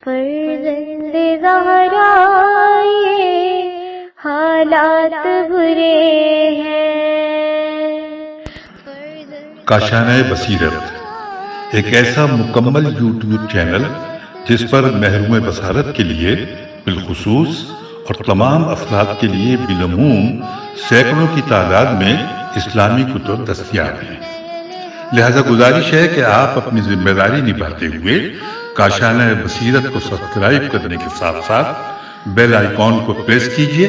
فرزند زہرا یہ حالات برے ہیں۔ کاشانۂ بصیرت ایک ایسا مکمل یوٹیوب چینل جس پر محروم بصارت کے لیے بالخصوص اور تمام افراد کے لیے بالعموم سینکڑوں کی تعداد میں اسلامی کتب دستیاب ہیں۔ لہذا گزارش ہے کہ آپ اپنی ذمہ داری نبھاتے ہوئے کاشانۂ بصیرت کو سبسکرائب کرنے کے ساتھ ساتھ بیل آئیکن کو پریس کیجیے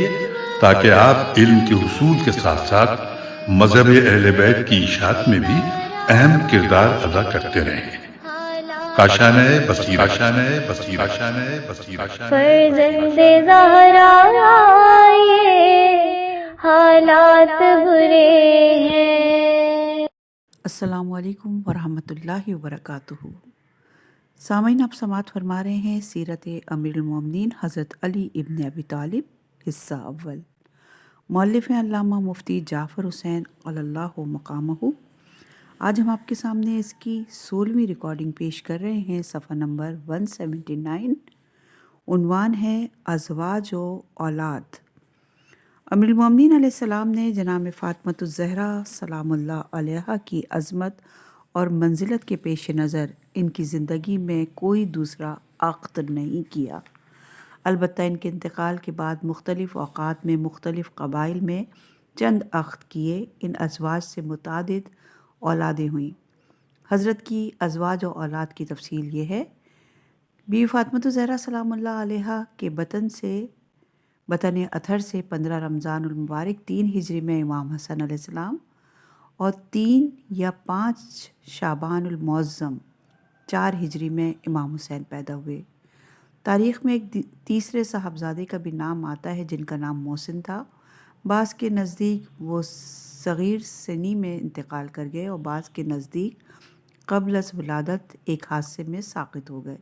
تاکہ آپ علم کے حصول کے ساتھ ساتھ مذہب اہل بیت کی اشاعت میں بھی اہم کردار ادا کرتے رہیں۔ کاشانۂ بصیرت، کاشانۂ بصیرت، کاشانۂ بصیرت۔ فرزند زہرا یہ حالات برے ہیں۔ السلام علیکم ورحمۃ اللہ وبرکاتہ۔ سامعین، آپ سماعت فرما رہے ہیں سیرت امیر المومنین حضرت علی ابن ابی طالب حصہ اول۔ مؤلف ہیں علامہ مفتی جعفر حسین علی اللہ مقامہ۔ آج ہم آپ کے سامنے اس کی 16ویں ریکارڈنگ پیش کر رہے ہیں، صفحہ نمبر 179۔ عنوان ہے ازواج و اولاد۔ امیر المومنین علیہ السلام نے جناب فاطمۃ الزہرا سلام اللہ علیہا کی عظمت اور منزلت کے پیش نظر ان کی زندگی میں کوئی دوسرا عقد نہیں کیا، البتہ ان کے انتقال کے بعد مختلف اوقات میں مختلف قبائل میں چند عقد کیے۔ ان ازواج سے متعدد اولادیں ہوئیں۔ حضرت کی ازواج و اولاد کی تفصیل یہ ہے: بی فاطمۃ الزہرا سلام اللہ علیہا کے بطن اطہر سے 15 رمضان المبارک 3 ہجری میں امام حسن علیہ السلام اور 3 یا 5 شعبان المعظم 4 ہجری میں امام حسین پیدا ہوئے۔ تاریخ میں ایک تیسرے صاحبزادے کا بھی نام آتا ہے جن کا نام محسن تھا۔ بعض کے نزدیک وہ صغیر سنی میں انتقال کر گئے اور بعض کے نزدیک قبل از ولادت ایک حادثے میں ساقط ہو گئے۔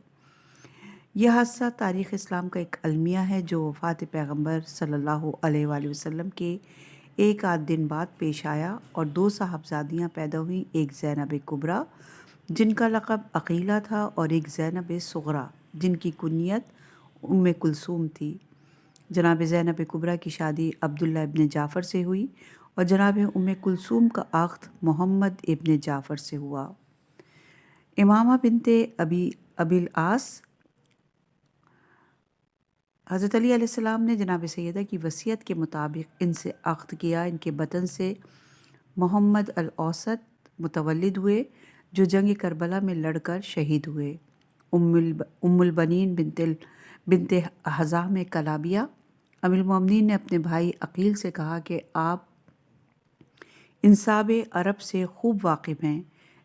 یہ حادثہ تاریخ اسلام کا ایک المیہ ہے جو وفات پیغمبر صلی اللہ علیہ وآلہ وسلم کے ایک آدھ دن بعد پیش آیا اور 2 صاحبزادیاں پیدا ہوئیں، ایک زینب کبریٰ جن کا لقب عقیلہ تھا اور ایک زینب صغریٰ جن کی کنیت ام کلثوم تھی۔ جناب زینب کبریٰ کی شادی عبداللہ ابن جعفر سے ہوئی اور جناب ام کلثوم کا عقد محمد ابن جعفر سے ہوا۔ امامہ بنت ابی العاص، حضرت علی علیہ السلام نے جناب سیدہ کی وصیت کے مطابق ان سے عقد کیا۔ ان کے بطن سے محمد الاوسط متولد ہوئے جو جنگ کربلا میں لڑ کر شہید ہوئے۔ ام البنین بنت حزام کلابیہ۔ امیر المومنین نے اپنے بھائی عقیل سے کہا کہ آپ انساب عرب سے خوب واقف ہیں،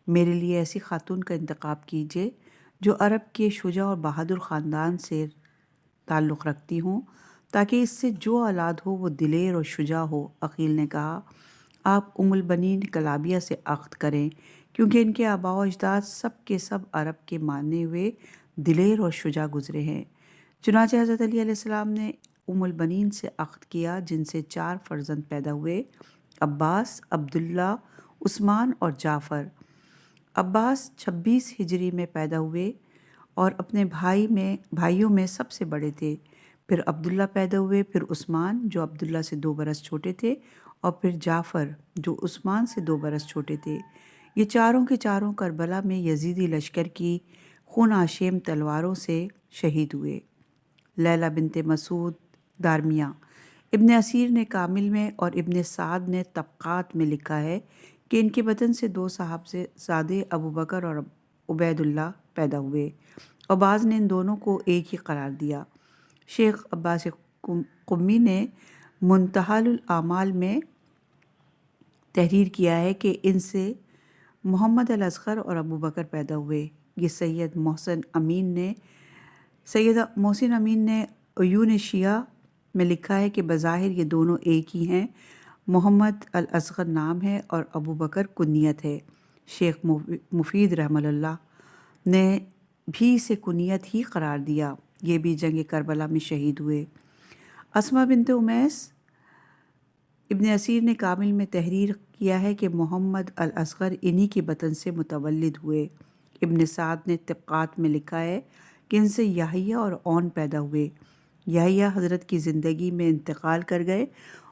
میرے لیے ایسی خاتون کا انتخاب کیجیے جو عرب کے شجاع اور بہادر خاندان سے تعلق رکھتی ہوں تاکہ اس سے جو اولاد ہو وہ دلیر اور شجاع ہو۔ عقیل نے کہا آپ ام البنین کلابیہ سے عقد کریں کیونکہ ان کے آباء و اجداد سب کے سب عرب کے ماننے ہوئے دلیر اور شجاع گزرے ہیں۔ چنانچہ حضرت علی علیہ السلام نے ام البنین سے عقد کیا جن سے 4 فرزند پیدا ہوئے: عباس، عبداللہ، عثمان اور جعفر۔ عباس 26 ہجری میں پیدا ہوئے اور اپنے بھائیوں میں سب سے بڑے تھے۔ پھر عبداللہ پیدا ہوئے، پھر عثمان جو عبداللہ سے 2 برس چھوٹے تھے، اور پھر جعفر جو عثمان سے 2 برس چھوٹے تھے۔ یہ چاروں کے چاروں کربلا میں یزیدی لشکر کی خون آشیم تلواروں سے شہید ہوئے۔ لیلہ بنت مسعود دارمیہ۔ ابن اسیر نے کامل میں اور ابن سعد نے طبقات میں لکھا ہے کہ ان کے بطن سے 2 صاحبزادے ابو بکر اور عبید اللہ پیدا ہوئے اور بعض نے ان دونوں کو ایک ہی قرار دیا۔ شیخ عباس قمی نے منتہی الاعمال میں تحریر کیا ہے کہ ان سے محمد الاصغر اور ابو بکر پیدا ہوئے۔ یہ سید محسن امین نے عیون شیعہ میں لکھا ہے کہ بظاہر یہ دونوں ایک ہی ہیں، محمد الاصغر نام ہے اور ابو بکر کنیت ہے۔ شیخ مفید رحمہ اللہ نے بھی اسے کنیت ہی قرار دیا۔ یہ بھی جنگ کربلا میں شہید ہوئے۔ اسماء بنت امیس، ابن اسیر نے کامل میں تحریر کیا ہے کہ محمد الاصغر انہی کے بطن سے متولد ہوئے۔ ابن سعد نے طبقات میں لکھا ہے کہ ان سے یحییٰ اور اون پیدا ہوئے۔ یحییٰ حضرت کی زندگی میں انتقال کر گئے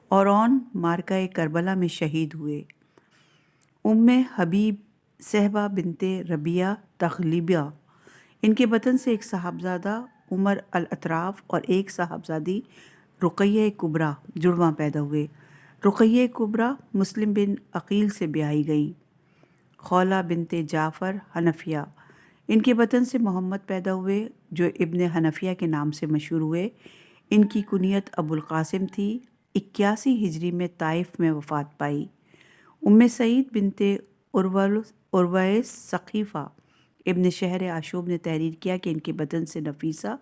اور اون معرکہ کربلا میں شہید ہوئے۔ حبیب صہبہ بنت ربیعہ تغلبیہ، ان کے بطن سے ایک صاحبزادہ عمر الاطراف اور ایک صاحبزادی رقیہ کبریٰ جڑواں پیدا ہوئے۔ رقیہ کبریٰ مسلم بن عقیل سے بیاہی گئیں۔ خولہ بنت جعفر حنفیہ، ان کے بطن سے محمد پیدا ہوئے جو ابن حنفیہ کے نام سے مشہور ہوئے۔ ان کی کنیت ابو القاسم تھی۔ 81 ہجری میں طائف میں وفات پائی۔ سعید بنت ارویس ثقیفہ ابن شہر عاشوب نے تحریر کیا کہ ان کے بطن سے نفیسہ،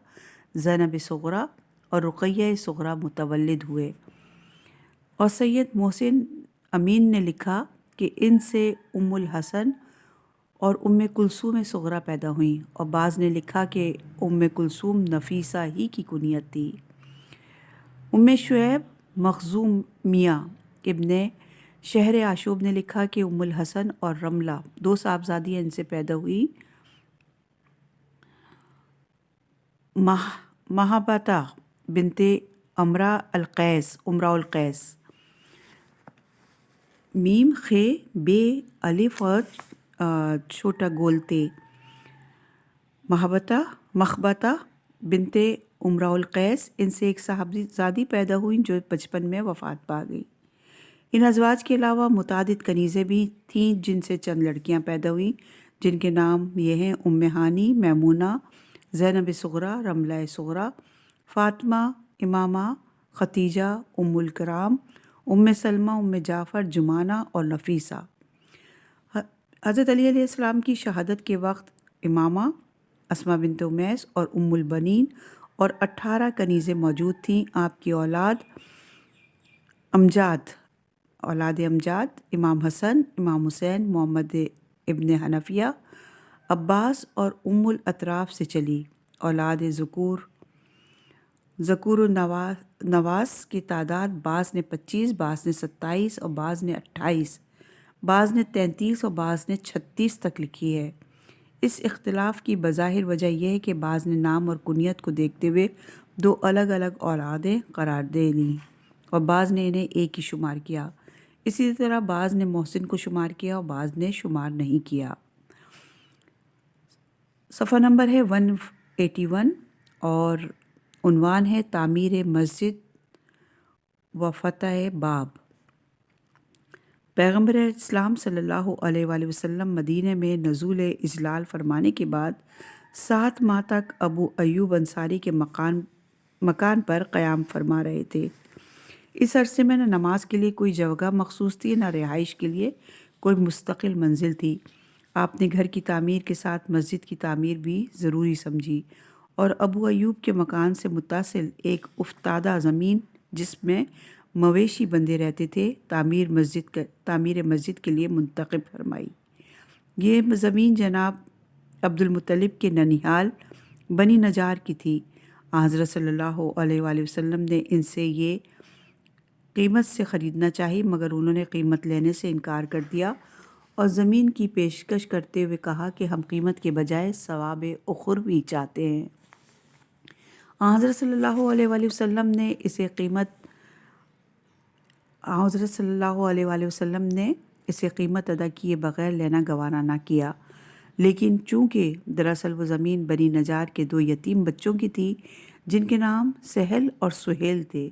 زینب صغریٰ اور رقیہ صغریٰ متولد ہوئے۔ اور سید محسن امین نے لکھا کہ ان سے الحسن اور کلثوم صغریٰ پیدا ہوئیں، اور بعض نے لکھا کہ کلثوم نفیسہ ہی کی کنیت تھی۔ شعیب مخزومیہ ابن شہر عاشوب نے لکھا کہ الحسن اور رملہ 2 صاحبزادیاں ان سے پیدا ہوئی۔ مہابتہ بنت امراء القیس، میم خ بے الف اور چھوٹا گولتے، مخبتہ بنت امراء القیس، ان سے ایک صاحبزادی پیدا ہوئیں جو 55 میں وفات پا گئی۔ ان ازواج کے علاوہ متعدد کنیزیں بھی تھیں جن سے چند لڑکیاں پیدا ہوئیں، جن کے نام یہ ہیں: ہانی، میمونہ، زینب صغریٰ، رملہ صغریٰ، فاطمہ، امامہ، ختیجہ، الکرام، سلمہ، جعفر، جمانہ اور نفیسہ۔ حضرت علی علیہ السلام کی شہادت کے وقت امامہ، اسماء بنت امیس اور البنین اور 18 کنیزیں موجود تھیں۔ آپ کی اولاد امجاد، امام حسن، امام حسین، محمد ابن حنفیہ، عباس اور الاطراف سے چلی۔ اولاد ذکور و نواس کی تعداد بعض نے 25، بعض نے 27 اور بعض نے 28، بعض نے 33 اور بعض نے 36 تک لکھی ہے۔ اس اختلاف کی بظاہر وجہ یہ ہے کہ بعض نے نام اور کنیت کو دیکھتے ہوئے 2 الگ الگ اولادیں قرار دے لیں اور بعض نے انہیں ایک ہی شمار کیا۔ اسی طرح بعض نے محسن کو شمار کیا اور بعض نے شمار نہیں کیا۔ صفحہ نمبر ہے 181 اور عنوان ہے تعمیر مسجد و فتح باب۔ پیغمبر اسلام صلی اللہ علیہ وآلہ وسلم مدینہ میں نزول اجلال فرمانے کے بعد 7 ماہ تک ابو ایوب انصاری کے مکان پر قیام فرما رہے تھے۔ اس عرصے میں نہ نماز کے لیے کوئی جگہ مخصوص تھی، نہ رہائش کے لیے کوئی مستقل منزل تھی۔ آپ نے گھر کی تعمیر کے ساتھ مسجد کی تعمیر بھی ضروری سمجھی، اور ابو ایوب کے مکان سے متصل ایک افتادہ زمین جس میں مویشی بندے رہتے تھے تعمیر مسجد کے لیے منتخب فرمائی۔ یہ زمین جناب عبد المطلب کے ننیھال بنی نجار کی تھی۔ حضرت صلی اللہ علیہ وآلہ وسلم نے ان سے یہ قیمت سے خریدنا چاہی، مگر انہوں نے قیمت لینے سے انکار کر دیا اور زمین کی پیشکش کرتے ہوئے کہا کہ ہم قیمت کے بجائے ثواب اخروی چاہتے ہیں۔ حضرت صلی اللہ علیہ وآلہ وسلم نے اسے قیمت ادا کیے بغیر لینا گوارا نہ کیا، لیکن چونکہ دراصل وہ زمین بنی نجار کے 2 یتیم بچوں کی تھی جن کے نام سہل اور سہیل تھے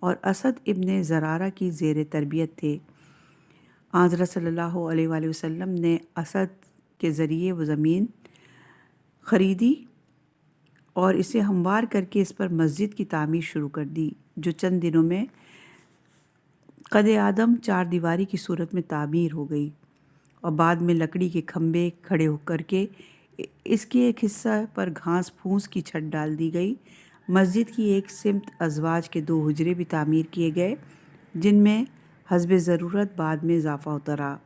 اور اسد ابن زرارہ کی زیر تربیت تھے۔ حضرت صلی اللہ علیہ وآلہ وسلم نے اسد کے ذریعے وہ زمین خریدی اور اسے ہموار کر کے اس پر مسجد کی تعمیر شروع کر دی، جو چند دنوں میں قد آدم 4 دیواری کی صورت میں تعمیر ہو گئی، اور بعد میں لکڑی کے کھمبے کھڑے ہو کر کے اس کے ایک حصہ پر گھاس پھوس کی چھت ڈال دی گئی۔ مسجد کی ایک سمت ازواج کے 2 حجرے بھی تعمیر کیے گئے جن میں حسب ضرورت بعد میں اضافہ ہوتا رہا۔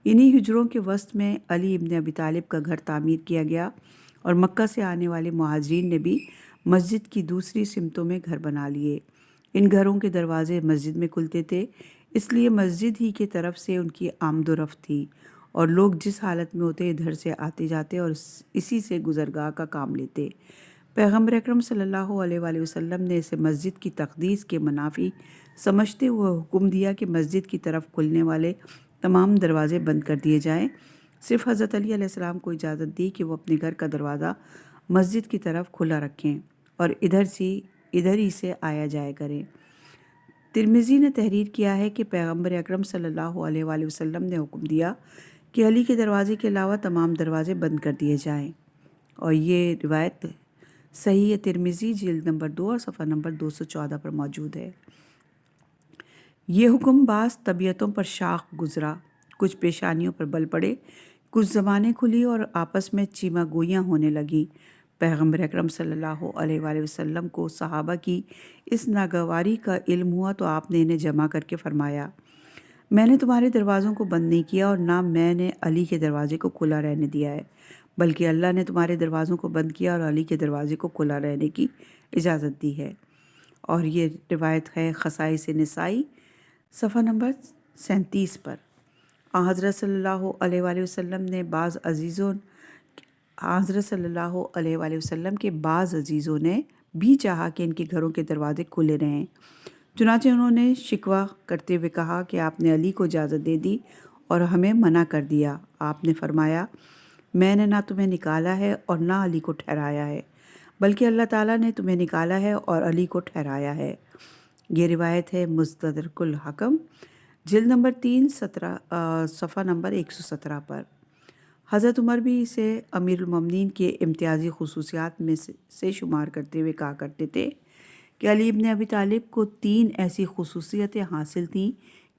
انہی حجروں کے وسط میں علی ابن ابی طالب کا گھر تعمیر کیا گیا، اور مکہ سے آنے والے مہاجرین نے بھی مسجد کی دوسری سمتوں میں گھر بنا لیے۔ ان گھروں کے دروازے مسجد میں کھلتے تھے، اس لیے مسجد ہی کی طرف سے ان کی آمد و رفت تھی، اور لوگ جس حالت میں ہوتے ادھر سے آتے جاتے اور اسی سے گزرگاہ کا کام لیتے۔ پیغمبر اکرم صلی اللہ علیہ وآلہ وسلم نے اسے مسجد کی تقدیس کے منافی سمجھتے ہوئے حکم دیا کہ مسجد کی طرف کھلنے والے تمام دروازے بند کر دیے جائیں۔ صرف حضرت علی علیہ السلام کو اجازت دی کہ وہ اپنے گھر کا دروازہ مسجد کی طرف کھلا رکھیں اور ادھر ہی سے آیا جایا کریں۔ ترمذی نے تحریر کیا ہے کہ پیغمبر اکرم صلی اللہ علیہ وآلہ وسلم نے حکم دیا کہ علی کے دروازے کے علاوہ تمام دروازے بند کر دیے جائیں، اور یہ روایت صحیح ترمذی جلد نمبر 2 اور صفحہ نمبر 214 پر موجود ہے۔ یہ حکم بعض طبیعتوں پر شاخ گزرا، کچھ پیشانیوں پر بل پڑے، کچھ زبانیں کھلی اور آپس میں چیمہ گوئیاں ہونے لگیں۔ پیغمبر اکرم صلی اللہ علیہ وآلہ وسلم کو صحابہ کی اس ناگواری کا علم ہوا تو آپ نے انہیں جمع کر کے فرمایا، میں نے تمہارے دروازوں کو بند نہیں کیا اور نہ میں نے علی کے دروازے کو کھلا رہنے دیا ہے، بلکہ اللہ نے تمہارے دروازوں کو بند کیا اور علی کے دروازے کو کھلا رہنے کی اجازت دی ہے۔ اور یہ روایت ہے خصائص نسائی صفحہ نمبر 37 پر۔ حضرت صلی اللہ علیہ وآلہ وسلم نے حضرت صلی اللہ علیہ وآلہ وسلم کے بعض عزیزوں نے بھی چاہا کہ ان کے گھروں کے دروازے کھلے رہیں، چنانچہ انہوں نے شکوہ کرتے ہوئے کہا کہ آپ نے علی کو اجازت دے دی اور ہمیں منع کر دیا۔ آپ نے فرمایا، میں نے نہ تمہیں نکالا ہے اور نہ علی کو ٹھہرایا ہے، بلکہ اللہ تعالیٰ نے تمہیں نکالا ہے اور علی کو ٹھہرایا ہے۔ یہ روایت ہے مستدرک الحکم جلد نمبر 3 صفحہ نمبر 117 پر۔ حضرت عمر بھی اسے امیر المومنین کے امتیازی خصوصیات میں سے شمار کرتے ہوئے کہا کرتے تھے کہ علی ابن ابی طالب کو 3 ایسی خصوصیتیں حاصل تھیں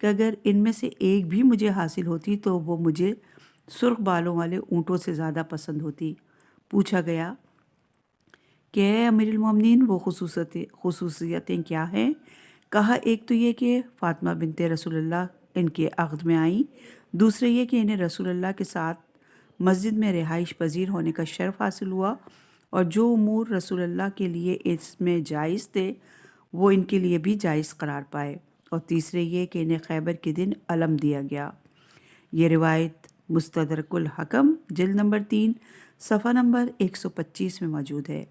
کہ اگر ان میں سے ایک بھی مجھے حاصل ہوتی تو وہ مجھے سرخ بالوں والے اونٹوں سے زیادہ پسند ہوتی۔ پوچھا گیا کہ اے امیر المومنین وہ خصوصیتیں کیا ہیں؟ کہا، ایک تو یہ کہ فاطمہ بنت رسول اللہ ان کے عقد میں آئیں، دوسرے یہ کہ انہیں رسول اللہ کے ساتھ مسجد میں رہائش پذیر ہونے کا شرف حاصل ہوا، اور جو امور رسول اللہ کے لیے اس میں جائز تھے وہ ان کے لیے بھی جائز قرار پائے، اور تیسرے یہ کہ انہیں خیبر کے دن علم دیا گیا۔ یہ روایت مستدرک الحکم جلد نمبر 3 صفحہ نمبر 125 میں موجود ہے۔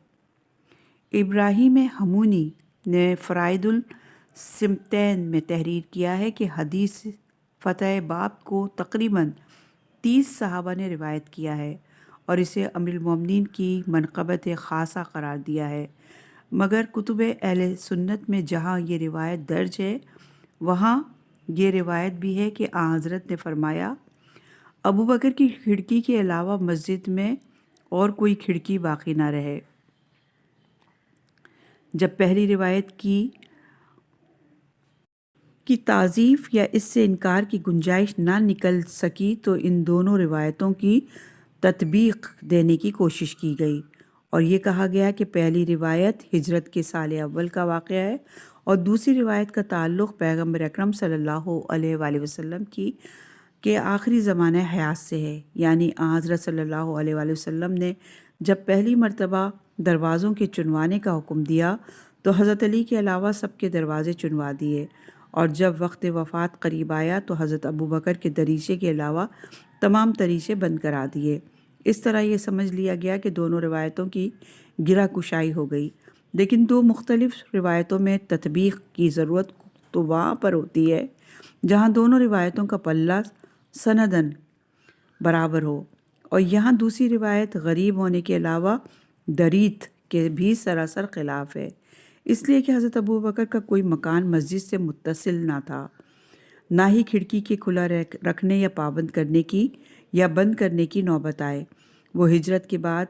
ابراہیم ہمونی نے فرائد السمتین میں تحریر کیا ہے کہ حدیث فتح باب کو تقریباً 30 صحابہ نے روایت کیا ہے اور اسے امیر المومنین کی منقبت خاصہ قرار دیا ہے، مگر کتب اہل سنت میں جہاں یہ روایت درج ہے وہاں یہ روایت بھی ہے کہ آن حضرت نے فرمایا، ابو بکر کی کھڑکی کے علاوہ مسجد میں اور کوئی کھڑکی باقی نہ رہے۔ جب پہلی روایت کی تعزیف یا اس سے انکار کی گنجائش نہ نکل سکی تو ان دونوں روایتوں کی تطبیق دینے کی کوشش کی گئی، اور یہ کہا گیا کہ پہلی روایت ہجرت کے سال اول کا واقعہ ہے اور دوسری روایت کا تعلق پیغمبر اکرم صلی اللہ علیہ وآلہ وسلم کے آخری زمانہ حیات سے ہے، یعنی حضرت صلی اللہ علیہ وآلہ وسلم نے جب پہلی مرتبہ دروازوں کے چنوانے کا حکم دیا تو حضرت علی کے علاوہ سب کے دروازے چنوا دیے، اور جب وقت وفات قریب آیا تو حضرت ابو بکر کے دریچے کے علاوہ تمام دریچے بند کرا دیے۔ اس طرح یہ سمجھ لیا گیا کہ دونوں روایتوں کی گرہ کشائی ہو گئی، لیکن دو مختلف روایتوں میں تطبیق کی ضرورت تو وہاں پر ہوتی ہے جہاں دونوں روایتوں کا پلہ سندن برابر ہو، اور یہاں دوسری روایت غریب ہونے کے علاوہ دریت کے بھی سراسر خلاف ہے، اس لیے کہ حضرت ابو بکر کا کوئی مکان مسجد سے متصل نہ تھا، نہ ہی کھڑکی کے کھلا رکھنے یا پابند کرنے کی یا بند کرنے کی نوبت آئے۔ وہ ہجرت کے بعد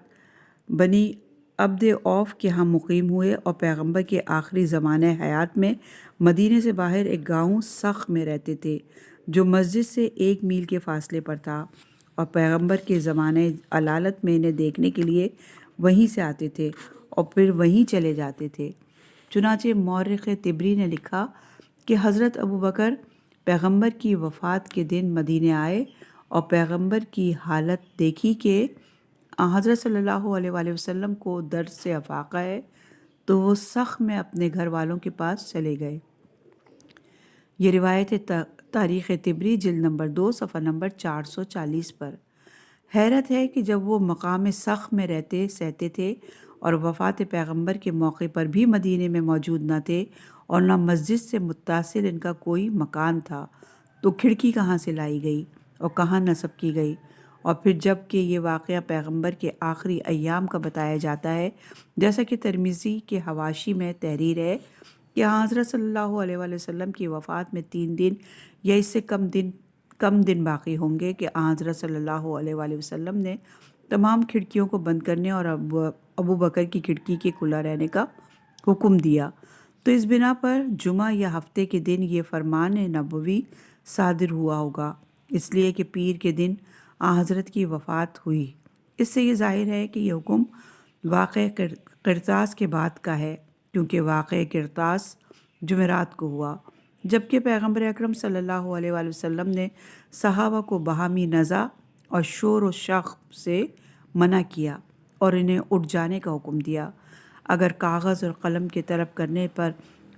بنی عبد اوف کے ہاں مقیم ہوئے اور پیغمبر کے آخری زمانہ حیات میں مدینے سے باہر ایک گاؤں سخ میں رہتے تھے جو مسجد سے 1 میل کے فاصلے پر تھا، اور پیغمبر کے زمانے علالت میں انہیں دیکھنے کے لیے وہیں سے آتے تھے اور پھر وہیں چلے جاتے تھے۔ چنانچہ مورخ طبری نے لکھا کہ حضرت ابو بکر پیغمبر کی وفات کے دن مدینے آئے اور پیغمبر کی حالت دیکھی کہ حضرت صلی اللہ علیہ وآلہ وسلم کو درد سے افاقہ ہے تو وہ سخ میں اپنے گھر والوں کے پاس چلے گئے۔ یہ روایت تاریخ طبری جلد نمبر 2 صفحہ نمبر 440 پر۔ حیرت ہے کہ جب وہ مقام سخ میں رہتے سہتے تھے اور وفات پیغمبر کے موقع پر بھی مدینے میں موجود نہ تھے اور نہ مسجد سے متصل ان کا کوئی مکان تھا، تو کھڑکی کہاں سے لائی گئی اور کہاں نصب کی گئی؟ اور پھر جب کہ یہ واقعہ پیغمبر کے آخری ایام کا بتایا جاتا ہے، جیسا کہ ترمذی کے حواشی میں تحریر ہے کہ حضرت صلی اللہ علیہ وآلہ وسلم کی وفات میں 3 دن یا اس سے کم دن باقی ہوں گے کہ حضرت صلی اللہ علیہ وآلہ وسلم نے تمام کھڑکیوں کو بند کرنے اور ابو بکر کی کھڑکی کے کھلا رہنے کا حکم دیا۔ تو اس بنا پر جمعہ یا ہفتے کے دن یہ فرمان نبوی صادر ہوا ہوگا، اس لیے کہ پیر کے دن حضرت کی وفات ہوئی۔ اس سے یہ ظاہر ہے کہ یہ حکم واقع قرطاس کے بعد کا ہے، کیونکہ واقع قرطاس جمعرات کو ہوا، جبکہ پیغمبر اکرم صلی اللہ علیہ وآلہ وسلم نے صحابہ کو باہمی نزاع اور شور و شخ سے منع کیا اور انہیں اٹھ جانے کا حکم دیا۔ اگر کاغذ اور قلم کے طلب کرنے پر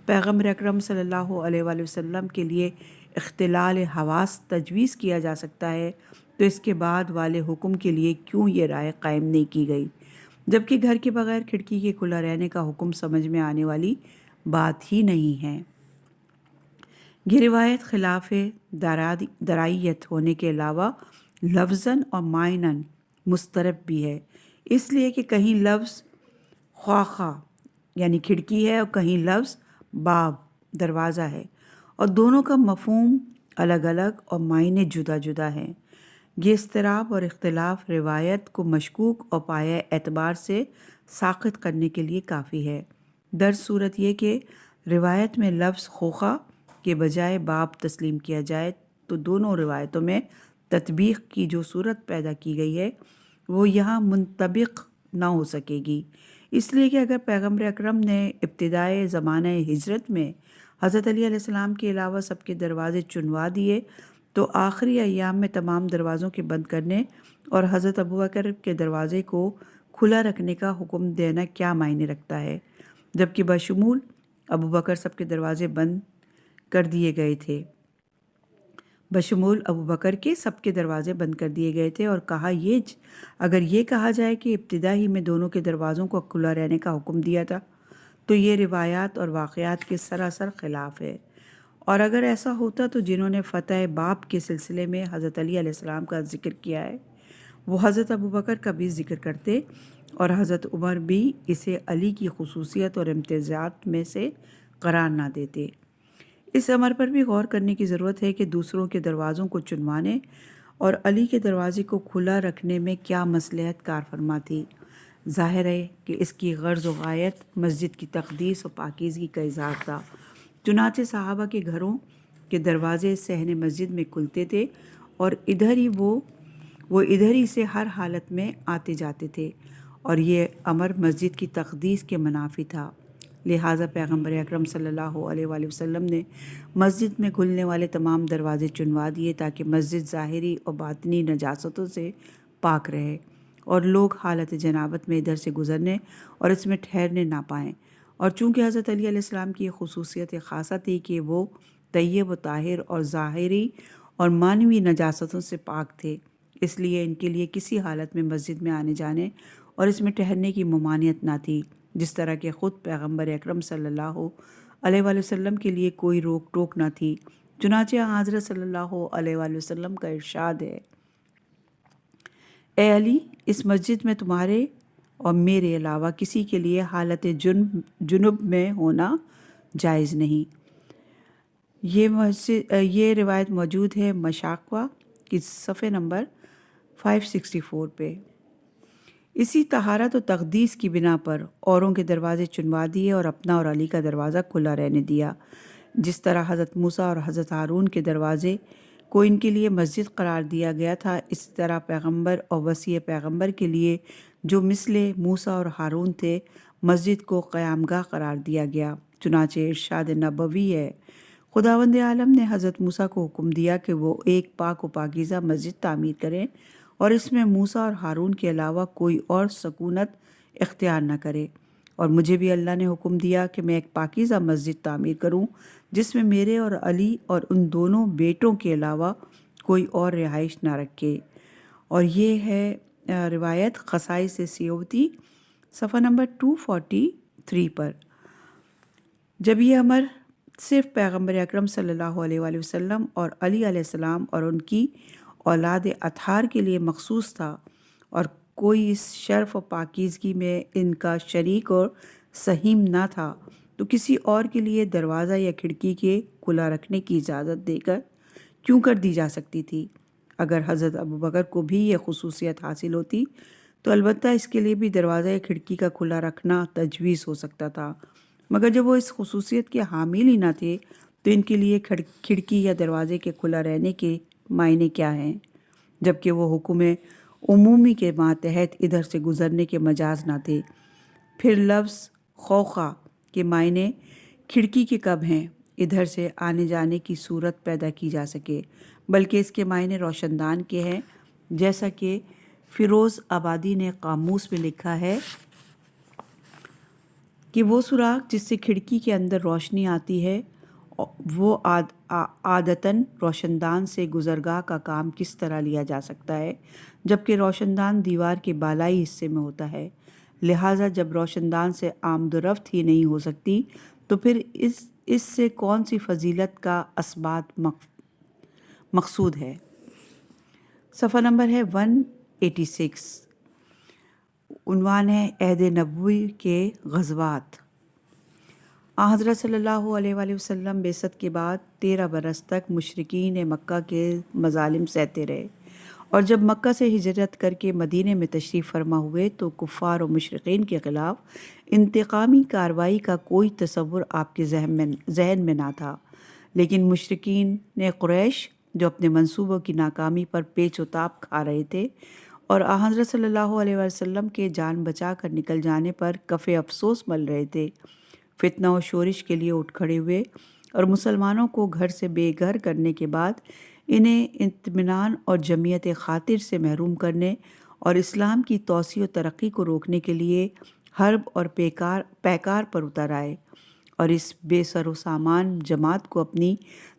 پیغمبر اکرم صلی اللہ علیہ وآلہ وسلم کے لیے اختلال حواس تجویز کیا جا سکتا ہے، تو اس کے بعد والے حکم کے لیے کیوں یہ رائے قائم نہیں کی گئی، جبکہ گھر کے بغیر کھڑکی کے کھلا رہنے کا حکم سمجھ میں آنے والی بات ہی نہیں ہے۔ یہ روایت خلاف درائیت ہونے کے علاوہ لفظاً اور معناً مضطرب بھی ہے، اس لیے کہ کہیں لفظ خواخا یعنی کھڑکی ہے اور کہیں لفظ باب دروازہ ہے، اور دونوں کا مفہوم الگ الگ اور معنی جدا جدا ہیں۔ یہ اضطراب اور اختلاف روایت کو مشکوک اور پایہ اعتبار سے ساقط کرنے کے لیے کافی ہے۔ در صورت یہ کہ روایت میں لفظ خوخا کے بجائے باب تسلیم کیا جائے تو دونوں روایتوں میں تطبیق کی جو صورت پیدا کی گئی ہے وہ یہاں منطبق نہ ہو سکے گی، اس لیے کہ اگر پیغمبر اکرم نے ابتدائے زمانہ ہجرت میں حضرت علی علیہ السلام کے علاوہ سب کے دروازے چنوا دیے، تو آخری ایام میں تمام دروازوں کے بند کرنے اور حضرت ابوبکر کے دروازے کو کھلا رکھنے کا حکم دینا کیا معنی رکھتا ہے، جبکہ بشمول ابوبکر سب کے دروازے بند کر دیے گئے تھے اور کہا اگر یہ کہا جائے کہ ابتدا ہی میں دونوں کے دروازوں کو کھلا رہنے کا حکم دیا تھا تو یہ روایات اور واقعات کے سراسر خلاف ہے، اور اگر ایسا ہوتا تو جنہوں نے فتح باب کے سلسلے میں حضرت علی علیہ السلام کا ذکر کیا ہے وہ حضرت ابوبکر کا بھی ذکر کرتے اور حضرت عمر بھی اسے علی کی خصوصیت اور امتیازات میں سے قرار نہ دیتے۔ اس امر پر بھی غور کرنے کی ضرورت ہے کہ دوسروں کے دروازوں کو چنوانے اور علی کے دروازے کو کھلا رکھنے میں کیا مصلحت کار فرما تھی۔ ظاہر ہے کہ اس کی غرض و غایت مسجد کی تقدیس و پاکیزگی کا اظہار تھا، چنانچہ صحابہ کے گھروں کے دروازے صحن مسجد میں کھلتے تھے اور وہ ادھر ہی سے ہر حالت میں آتے جاتے تھے، اور یہ امر مسجد کی تقدیس کے منافی تھا۔ لہٰذا پیغمبر اکرم صلی اللہ علیہ وآلہ وسلم نے مسجد میں کھلنے والے تمام دروازے چنوا دیے تاکہ مسجد ظاہری اور باطنی نجاستوں سے پاک رہے اور لوگ حالت جنابت میں ادھر سے گزرنے اور اس میں ٹھہرنے نہ پائیں، اور چونکہ حضرت علی علیہ السلام کی یہ خصوصیت خاصہ تھی کہ وہ طیب و طاہر اور ظاہری اور معنوی نجاستوں سے پاک تھے، اس لیے ان کے لیے کسی حالت میں مسجد میں آنے جانے اور اس میں ٹھہرنے کی ممانعت نہ تھی، جس طرح کہ خود پیغمبر اکرم صلی اللہ علیہ وآلہ وسلم کے لیے کوئی روک ٹوک نہ تھی۔ چنانچہ حضرت صلی اللہ علیہ وآلہ وسلم کا ارشاد ہے، اے علی، اس مسجد میں تمہارے اور میرے علاوہ کسی کے لیے حالت جنب میں ہونا جائز نہیں۔ یہ روایت موجود ہے مشاقہ کی صفحہ نمبر 564 پہ۔ اسی طہارت و تقدیس کی بنا پر اوروں کے دروازے چنوا دیے اور اپنا اور علی کا دروازہ کھلا رہنے دیا، جس طرح حضرت موسیٰ اور حضرت ہارون کے دروازے کو ان کے لیے مسجد قرار دیا گیا تھا، اس طرح پیغمبر اور وصی پیغمبر کے لیے جو مثل موسیٰ اور ہارون تھے مسجد کو قیامگاہ قرار دیا گیا۔ چنانچہ ارشاد نبوی ہے، خداوند عالم نے حضرت موسیٰ کو حکم دیا کہ وہ ایک پاک و پاکیزہ مسجد تعمیر کریں اور اس میں موسیٰ اور ہارون کے علاوہ کوئی اور سکونت اختیار نہ کرے، اور مجھے بھی اللہ نے حکم دیا کہ میں ایک پاکیزہ مسجد تعمیر کروں جس میں میرے اور علی اور ان دونوں بیٹوں کے علاوہ کوئی اور رہائش نہ رکھے۔ اور یہ ہے روایت خصائص سیوطی صفحہ نمبر 243 پر۔ جب یہ امر صرف پیغمبر اکرم صلی اللہ علیہ وآلہ وسلم اور علی علیہ السلام اور ان کی اولاد اطہار کے لیے مخصوص تھا اور کوئی اس شرف و پاکیزگی میں ان کا شریک اور سہیم نہ تھا، تو کسی اور کے لیے دروازہ یا کھڑکی کے کھلا رکھنے کی اجازت دے کر کیوں کر دی جا سکتی تھی؟ اگر حضرت ابوبکر کو بھی یہ خصوصیت حاصل ہوتی تو البتہ اس کے لیے بھی دروازہ یا کھڑکی کا کھلا رکھنا تجویز ہو سکتا تھا، مگر جب وہ اس خصوصیت کے حامل ہی نہ تھے تو ان کے لیے کھڑکی یا دروازے کے کھلا رہنے کے معنی کیا ہیں، جبکہ وہ حکم عمومی کے ماتحت ادھر سے گزرنے کے مجاز نہ تھے۔ پھر لفظ خوخا کے معنی کھڑکی کے کب ہیں ادھر سے آنے جانے کی صورت پیدا کی جا سکے، بلکہ اس کے معنی روشن دان کے ہیں، جیسا کہ فیروز آبادی نے قاموس میں لکھا ہے کہ وہ سوراخ جس سے کھڑکی کے اندر روشنی آتی ہے وہ عادتاً روشن دان سے گزرگاہ کا کام کس طرح لیا جا سکتا ہے، جبکہ روشن دان دیوار کے بالائی حصے میں ہوتا ہے، لہٰذا جب روشن دان سے آمد و رفت ہی نہیں ہو سکتی تو پھر اس سے کون سی فضیلت کا اثبات مقصود ہے۔ صفحہ نمبر ہے 186، عنوان ہے عہد نبوی کے غزوات۔ حضرت صلی اللہ علیہ وآلہ وسلم بعثت کے بعد 13 برس تک مشرکین مکہ کے مظالم سہتے رہے، اور جب مکہ سے ہجرت کر کے مدینے میں تشریف فرما ہوئے تو کفار و مشرکین کے خلاف انتقامی کارروائی کا کوئی تصور آپ کے ذہن میں نہ تھا، لیکن مشرکین نے قریش جو اپنے منصوبوں کی ناکامی پر پیچ و تاب کھا رہے تھے اور حضرت صلی اللہ علیہ وسلم کے جان بچا کر نکل جانے پر کف افسوس مل رہے تھے، فتنہ و شورش کے لیے اٹھ کھڑے ہوئے اور مسلمانوں کو گھر سے بے گھر کرنے کے بعد انہیں اطمینان اور جمعیت خاطر سے محروم کرنے اور اسلام کی توسیع و ترقی کو روکنے کے لیے حرب اور پیکار پر اتر آئے اور اس بے سر و سامان جماعت کو اپنی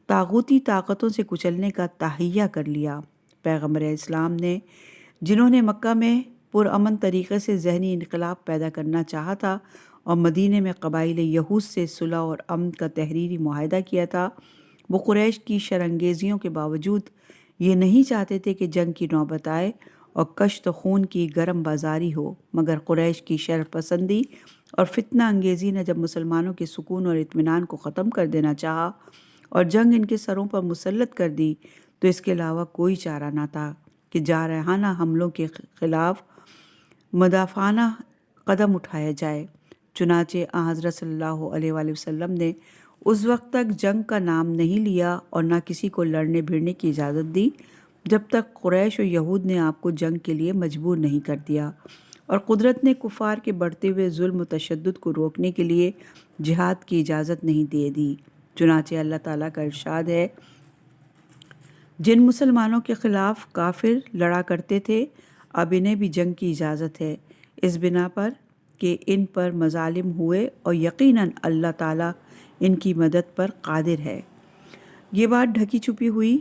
طاغوتی طاقتوں سے کچلنے کا تہیہ کر لیا۔ پیغمبر اسلام نے جنہوں نے مکہ میں پرامن طریقے سے ذہنی انقلاب پیدا کرنا چاہا تھا اور مدینے میں قبائل یہود سے صلح اور امن کا تحریری معاہدہ کیا تھا، وہ قریش کی شرانگیزیوں کے باوجود یہ نہیں چاہتے تھے کہ جنگ کی نوبت آئے اور کشت خون کی گرم بازاری ہو، مگر قریش کی شر پسندی اور فتنہ انگیزی نے جب مسلمانوں کے سکون اور اطمینان کو ختم کر دینا چاہا اور جنگ ان کے سروں پر مسلط کر دی تو اس کے علاوہ کوئی چارہ نہ تھا کہ جارحانہ حملوں کے خلاف مدافعانہ قدم اٹھایا جائے۔ چنانچہ حضرت صلی اللہ علیہ وآلہ وسلم نے اس وقت تک جنگ کا نام نہیں لیا اور نہ کسی کو لڑنے بھیڑنے کی اجازت دی جب تک قریش و یہود نے آپ کو جنگ کے لیے مجبور نہیں کر دیا، اور قدرت نے کفار کے بڑھتے ہوئے ظلم و تشدد کو روکنے کے لیے جہاد کی اجازت نہیں دے دی۔ چنانچہ اللہ تعالیٰ کا ارشاد ہے، جن مسلمانوں کے خلاف کافر لڑا کرتے تھے اب انہیں بھی جنگ کی اجازت ہے، اس بنا پر کہ ان پر مظالم ہوئے اور یقیناً اللہ تعالیٰ ان کی مدد پر قادر ہے۔ یہ بات ڈھکی چھپی ہوئی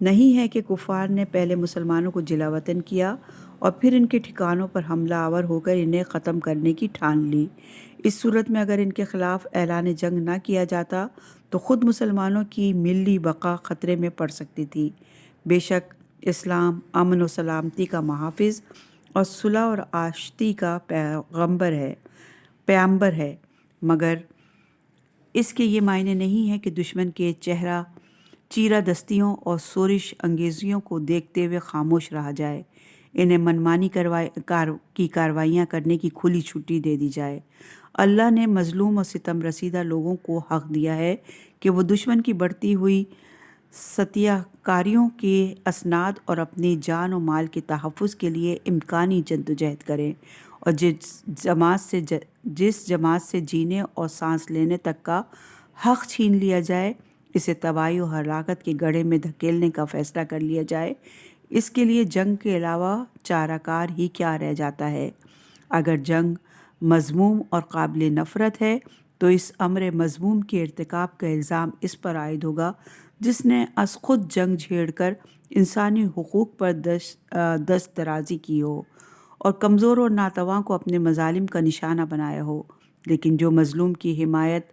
نہیں ہے کہ کفار نے پہلے مسلمانوں کو جلا وطن کیا اور پھر ان کے ٹھکانوں پر حملہ آور ہو کر انہیں ختم کرنے کی ٹھان لی۔ اس صورت میں اگر ان کے خلاف اعلان جنگ نہ کیا جاتا تو خود مسلمانوں کی ملی بقا خطرے میں پڑ سکتی تھی۔ بے شک اسلام امن و سلامتی کا محافظ اور صلح اور آشتی کا پیغمبر ہے، مگر اس کے یہ معنی نہیں ہے کہ دشمن کے چیرہ دستیوں اور شورش انگیزیوں کو دیکھتے ہوئے خاموش رہا جائے، انہیں منمانی کارروائیاں کرنے کی کھلی چھٹی دے دی جائے۔ اللہ نے مظلوم اور ستم رسیدہ لوگوں کو حق دیا ہے کہ وہ دشمن کی بڑھتی ہوئی ستیہ کاریوں کے اسناد اور اپنی جان و مال کے تحفظ کے لیے امکانی جدوجہد کریں، اور جس جماعت سے جینے اور سانس لینے تک کا حق چھین لیا جائے، اسے تباہی و ہلاکت کے گڑھے میں دھکیلنے کا فیصلہ کر لیا جائے، اس کے لیے جنگ کے علاوہ چارہ کار ہی کیا رہ جاتا ہے۔ اگر جنگ مذموم اور قابل نفرت ہے تو اس امر مذموم کے ارتکاب کا الزام اس پر عائد ہوگا جس نے از خود جنگ چھیڑ کر انسانی حقوق پر دست درازی کی ہو اور کمزور اور ناتواں کو اپنے مظالم کا نشانہ بنایا ہو، لیکن جو مظلوم کی حمایت،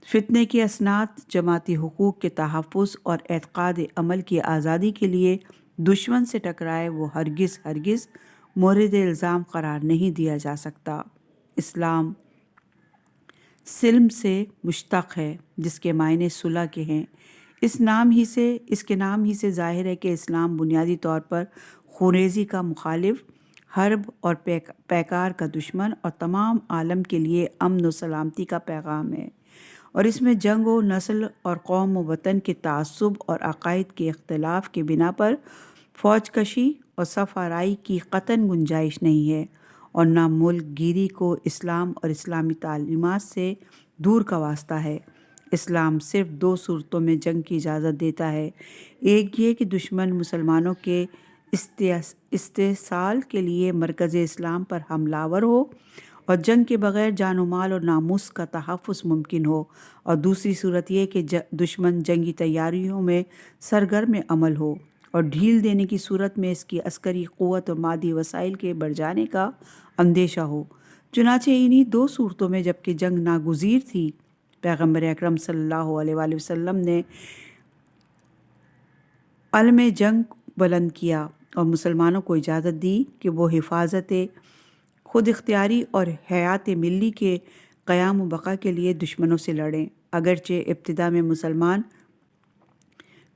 فتنے کی اسناد، جماعتی حقوق کے تحفظ اور اعتقاد عمل کی آزادی کے لیے دشمن سے ٹکرائے وہ ہرگز مورد الزام قرار نہیں دیا جا سکتا۔ اسلام سلم سے مشتق ہے جس کے معنی صلح کے ہیں۔ اس کے نام ہی سے ظاہر ہے کہ اسلام بنیادی طور پر خونریزی کا مخالف، حرب اور پیکار کا دشمن اور تمام عالم کے لیے امن و سلامتی کا پیغام ہے، اور اس میں جنگ و نسل اور قوم و وطن کے تعصب اور عقائد کے اختلاف کے بنا پر فوج کشی اور صف آرائی کی قطعاً گنجائش نہیں ہے، اور نہ ملک گیری کو اسلام اور اسلامی تعلیمات سے دور کا واسطہ ہے۔ اسلام صرف 2 صورتوں میں جنگ کی اجازت دیتا ہے، ایک یہ کہ دشمن مسلمانوں کے استحصال کے لیے مرکز اسلام پر حملہ آور ہو اور جنگ کے بغیر جان و مال اور ناموس کا تحفظ ممکن ہو، اور دوسری صورت یہ کہ دشمن جنگی تیاریوں میں سرگرم عمل ہو اور ڈھیل دینے کی صورت میں اس کی عسکری قوت اور مادی وسائل کے بڑھ جانے کا اندیشہ ہو۔ چنانچہ انہی 2 صورتوں میں جبکہ جنگ ناگزیر تھی، پیغمبر اکرم صلی اللہ علیہ وآلہ وسلم نے علم جنگ بلند کیا اور مسلمانوں کو اجازت دی کہ وہ حفاظت خود اختیاری اور حیات ملی کے قیام و بقا کے لیے دشمنوں سے لڑیں۔ اگرچہ ابتدا میں مسلمان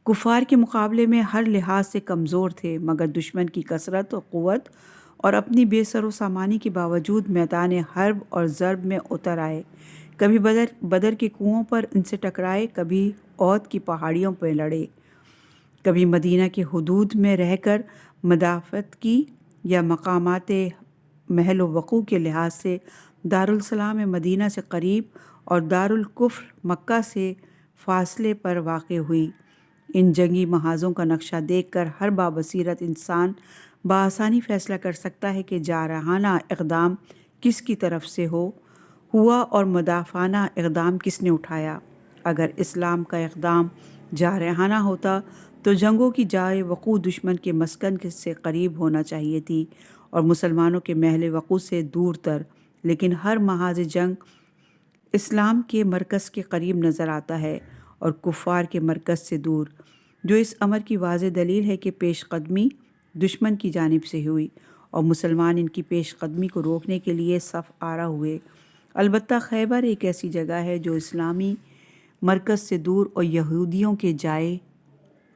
کفار کے مقابلے میں ہر لحاظ سے کمزور تھے، مگر دشمن کی کثرت و قوت اور اپنی بے سر و سامانی کے باوجود میدان حرب اور ضرب میں اتر آئے۔ کبھی بدر کے کنووں پر ان سے ٹکرائے، کبھی احد کی پہاڑیوں پہ لڑے، کبھی مدینہ کے حدود میں رہ کر مدافعت کی، یا مقامات محل و وقوع کے لحاظ سے دارالسلام مدینہ سے قریب اور دارالکفر مکہ سے فاصلے پر واقع ہوئی۔ ان جنگی محاذوں کا نقشہ دیکھ کر ہر بابصیرت انسان بآسانی فیصلہ کر سکتا ہے کہ جارحانہ اقدام کس کی طرف سے ہوا اور مدافعانہ اقدام کس نے اٹھایا۔ اگر اسلام کا اقدام جارحانہ ہوتا تو جنگوں کی جائے وقوع دشمن کے مسکن سے قریب ہونا چاہیے تھی اور مسلمانوں کے محل وقوع سے دور تر، لیکن ہر محاذ جنگ اسلام کے مرکز کے قریب نظر آتا ہے اور کفار کے مرکز سے دور، جو اس امر کی واضح دلیل ہے کہ پیش قدمی دشمن کی جانب سے ہوئی اور مسلمان ان کی پیش قدمی کو روکنے کے لیے صف آرا ہوئے۔ البتہ خیبر ایک ایسی جگہ ہے جو اسلامی مرکز سے دور اور یہودیوں کے جائے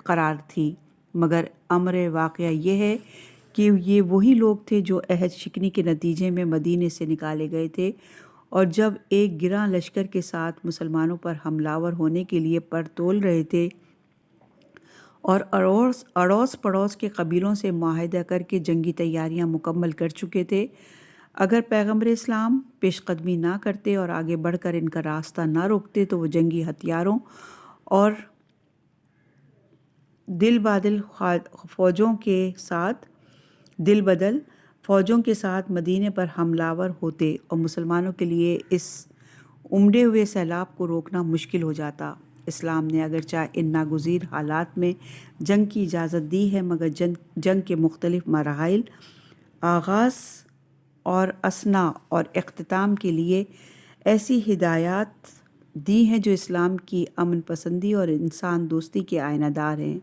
قرار تھی، مگر امر واقعہ یہ ہے کہ یہ وہی لوگ تھے جو عہد شکنی کے نتیجے میں مدینے سے نکالے گئے تھے، اور جب ایک گراں لشکر کے ساتھ مسلمانوں پر حملہ آور ہونے کے لیے پر تول رہے تھے اور اڑوس پڑوس کے قبیلوں سے معاہدہ کر کے جنگی تیاریاں مکمل کر چکے تھے، اگر پیغمبر اسلام پیش قدمی نہ کرتے اور آگے بڑھ کر ان کا راستہ نہ روکتے تو وہ جنگی ہتھیاروں اور دل بدل فوجوں کے ساتھ مدینے پر حملہ آور ہوتے اور مسلمانوں کے لیے اس امڑے ہوئے سیلاب کو روکنا مشکل ہو جاتا۔ اسلام نے اگرچہ ان ناگزیر حالات میں جنگ کی اجازت دی ہے، مگر جنگ کے مختلف مراحل، آغاز اور اثناء اور اختتام کے لیے ایسی ہدایات دی ہیں جو اسلام کی امن پسندی اور انسان دوستی کے آئینہ دار ہیں۔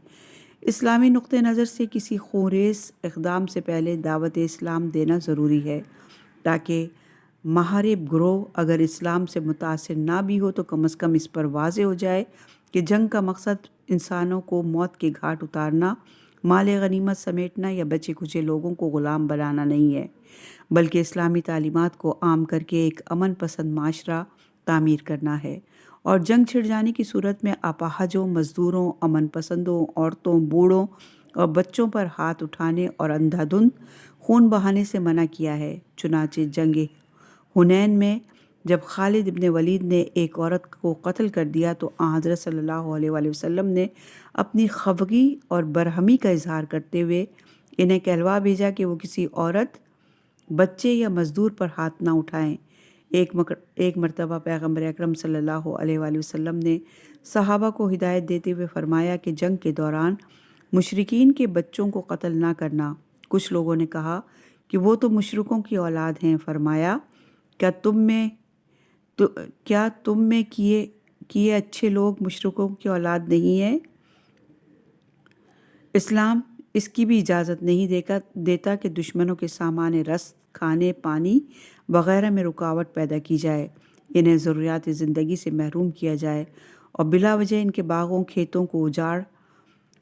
اسلامی نقطہ نظر سے کسی خونریز اقدام سے پہلے دعوت اسلام دینا ضروری ہے، تاکہ محارب گروہ اگر اسلام سے متاثر نہ بھی ہو تو کم از کم اس پر واضح ہو جائے کہ جنگ کا مقصد انسانوں کو موت کے گھاٹ اتارنا، مال غنیمت سمیٹنا یا بچے کچے لوگوں کو غلام بنانا نہیں ہے، بلکہ اسلامی تعلیمات کو عام کر کے ایک امن پسند معاشرہ تعمیر کرنا ہے، اور جنگ چھڑ جانے کی صورت میں اپاہجوں، مزدوروں، امن پسندوں، عورتوں، بوڑھوں اور بچوں پر ہاتھ اٹھانے اور اندھا دھند خون بہانے سے منع کیا ہے۔ چنانچہ جنگ حنین میں جب خالد ابن ولید نے ایک عورت کو قتل کر دیا تو حضرت صلی اللہ علیہ وآلہ وسلم نے اپنی خفگی اور برہمی کا اظہار کرتے ہوئے انہیں کہلوا بھیجا کہ وہ کسی عورت بچے یا مزدور پر ہاتھ نہ اٹھائیں۔ ایک مرتبہ پیغمبر اکرم صلی اللہ علیہ وآلہ وسلم نے صحابہ کو ہدایت دیتے ہوئے فرمایا کہ جنگ کے دوران مشرکین کے بچوں کو قتل نہ کرنا۔ کچھ لوگوں نے کہا کہ وہ تو مشرکوں کی اولاد ہیں۔ فرمایا کیا تم میں کیے اچھے لوگ مشرکوں کی اولاد نہیں ہیں؟ اسلام اس کی بھی اجازت نہیں دیتا کہ دشمنوں کے سامان رست، کھانے، پانی وغیرہ میں رکاوٹ پیدا کی جائے، انہیں ضروریات زندگی سے محروم کیا جائے اور بلا وجہ ان کے باغوں کھیتوں کو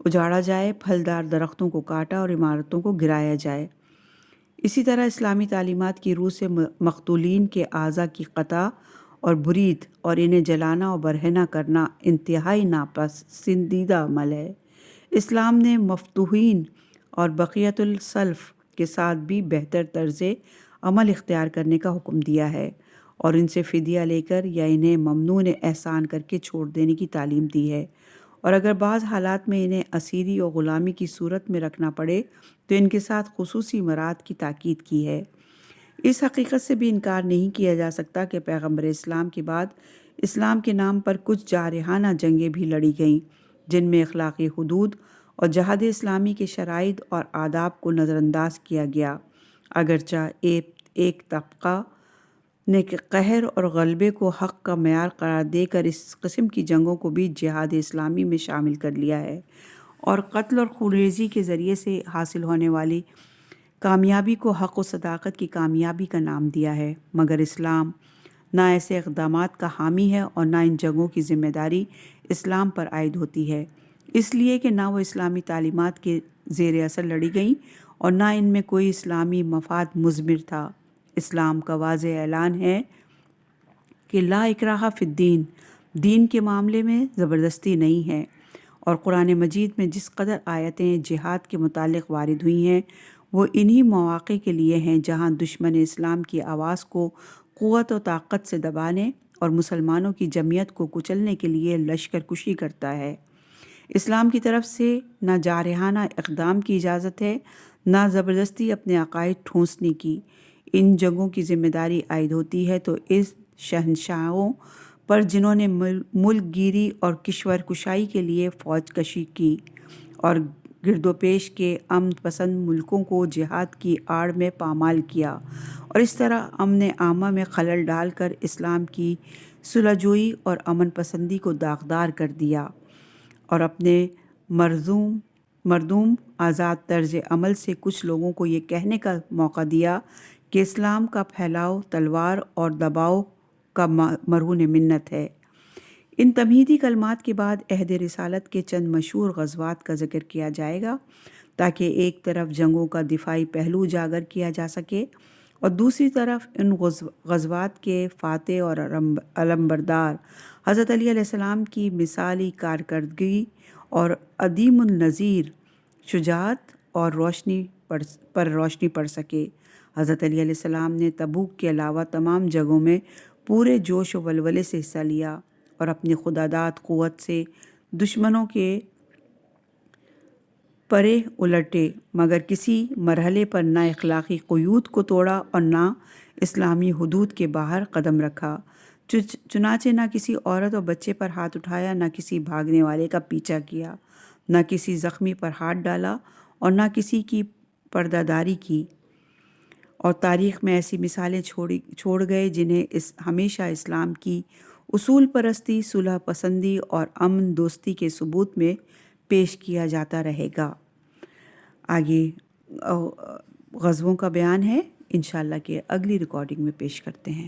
اجاڑا جائے، پھلدار درختوں کو کاٹا اور عمارتوں کو گرایا جائے۔ اسی طرح اسلامی تعلیمات کی روح سے مقتولین کے اعضاء کی قطع اور برید اور انہیں جلانا اور برہنہ کرنا انتہائی ناپسندیدہ عمل ہے۔ اسلام نے مفتوحین اور بقیت السلف کے ساتھ بھی بہتر طرز عمل اختیار کرنے کا حکم دیا ہے اور ان سے فدیہ لے کر یا انہیں ممنون احسان کر کے چھوڑ دینے کی تعلیم دی ہے، اور اگر بعض حالات میں انہیں اسیری اور غلامی کی صورت میں رکھنا پڑے تو ان کے ساتھ خصوصی مراد کی تاکید کی ہے۔ اس حقیقت سے بھی انکار نہیں کیا جا سکتا کہ پیغمبر اسلام کے بعد اسلام کے نام پر کچھ جارحانہ جنگیں بھی لڑی گئیں، جن میں اخلاقی حدود اور جہاد اسلامی کے شرائط اور آداب کو نظر انداز کیا گیا، اگرچہ ایک طبقہ نے قہر اور غلبے کو حق کا معیار قرار دے کر اس قسم کی جنگوں کو بھی جہاد اسلامی میں شامل کر لیا ہے اور قتل اور خونریزی کے ذریعے سے حاصل ہونے والی کامیابی کو حق و صداقت کی کامیابی کا نام دیا ہے، مگر اسلام نہ ایسے اقدامات کا حامی ہے اور نہ ان جنگوں کی ذمہ داری اسلام پر عائد ہوتی ہے، اس لیے کہ نہ وہ اسلامی تعلیمات کے زیر اثر لڑی گئیں اور نہ ان میں کوئی اسلامی مفاد مضمر تھا۔ اسلام کا واضح اعلان ہے کہ لا اکراہ فی الدین، دین کے معاملے میں زبردستی نہیں ہے، اور قرآن مجید میں جس قدر آیتیں جہاد کے متعلق وارد ہوئی ہیں وہ انہی مواقع کے لیے ہیں جہاں دشمن اسلام کی آواز کو قوت و طاقت سے دبانے اور مسلمانوں کی جمعیت کو کچلنے کے لیے لشکر کشی کرتا ہے۔ اسلام کی طرف سے نہ جارحانہ اقدام کی اجازت ہے، نہ زبردستی اپنے عقائد ٹھونسنے کی۔ ان جنگوں کی ذمہ داری عائد ہوتی ہے تو اس شہنشاہوں پر جنہوں نے ملک گیری اور کشور کشائی کے لیے فوج کشی کی اور گرد و پیش کے امن پسند ملکوں کو جہاد کی آڑ میں پامال کیا، اور اس طرح امن عامہ میں خلل ڈال کر اسلام کی صلح جوئی اور امن پسندی کو داغدار کر دیا، اور اپنے مردوم آزاد طرز عمل سے کچھ لوگوں کو یہ کہنے کا موقع دیا کہ اسلام کا پھیلاؤ تلوار اور دباؤ کا مرہون منت ہے۔ ان تمہیدی کلمات کے بعد عہد رسالت کے چند مشہور غزوات کا ذکر کیا جائے گا تاکہ ایک طرف جنگوں کا دفاعی پہلو اجاگر کیا جا سکے اور دوسری طرف ان غزوات کے فاتح اور علمبردار حضرت علی علیہ السلام کی مثالی کارکردگی اور عدیم النظیر شجاعت اور روشنی پڑ سکے۔ حضرت علی علیہ السلام نے تبوک کے علاوہ تمام جنگوں میں پورے جوش و ولولے سے حصہ لیا اور اپنی خداداد قوت سے دشمنوں کے پرے الٹے، مگر کسی مرحلے پر نہ اخلاقی قیود کو توڑا اور نہ اسلامی حدود کے باہر قدم رکھا۔ چنانچہ نہ کسی عورت اور بچے پر ہاتھ اٹھایا، نہ کسی بھاگنے والے کا پیچھا کیا، نہ کسی زخمی پر ہاتھ ڈالا اور نہ کسی کی پردہ داری کی، اور تاریخ میں ایسی مثالیں چھوڑ گئے جنہیں ہمیشہ اسلام کی اصول پرستی، صلح پسندی اور امن دوستی کے ثبوت میں پیش کیا جاتا رہے گا۔ آگے غزووں کا بیان ہے، انشاءاللہ کہ اگلی ریکارڈنگ میں پیش کرتے ہیں۔